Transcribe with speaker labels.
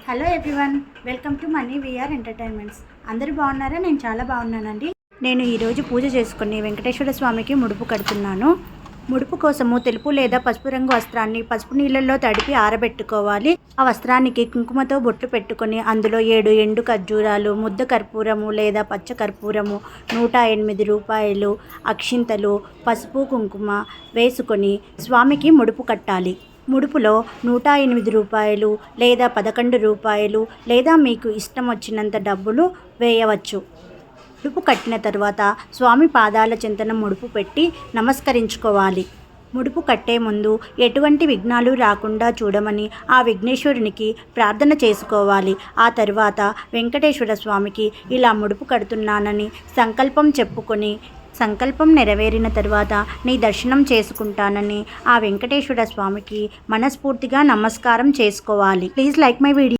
Speaker 1: Hello everyone, welcome to money VR entertainments. అందరూ బాగున్నారా? నేను చాలా బాగున్నానండి. నేను ఈరోజు పూజ చేసుకుని వెంకటేశ్వర స్వామికి ముడుపు కడుతున్నాను. ముడుపు కోసము తెలుపు లేదా పసుపు రంగు వస్త్రాన్ని పసుపు నీళ్ళల్లో తడిపి ఆరబెట్టుకోవాలి. ఆ వస్త్రానికి కుంకుమతో బొట్లు పెట్టుకొని అందులో 7 ఎండు ఖర్జూరాలు, ముద్ద కర్పూరము లేదా పచ్చ కర్పూరము, 108 రూపాయలు, అక్షింతలు, పసుపు కుంకుమ వేసుకొని స్వామికి ముడుపు కట్టాలి. ముడుపులో 108 రూపాయలు లేదా 11 రూపాయలు లేదా మీకు ఇష్టం వచ్చినంత డబ్బులు వేయవచ్చు. ముడుపు కట్టిన తర్వాత స్వామి పాదాల చెంతన ముడుపు పెట్టి నమస్కరించుకోవాలి. ముడుపు కట్టే ముందు ఎటువంటి విఘ్నాలు రాకుండా చూడమని ఆ విఘ్నేశ్వరునికి ప్రార్థన చేసుకోవాలి. ఆ తర్వాత వెంకటేశ్వర స్వామికి ఇలా ముడుపు కడుతున్నానని సంకల్పం చెప్పుకొని సంకల్పం నెరవేరిన తర్వాత నీ దర్శనం చేసుకుంటానని ఆ వెంకటేశ్వర స్వామికి మనస్ఫూర్తిగా నమస్కారం చేసుకోవాలి. Please like my video.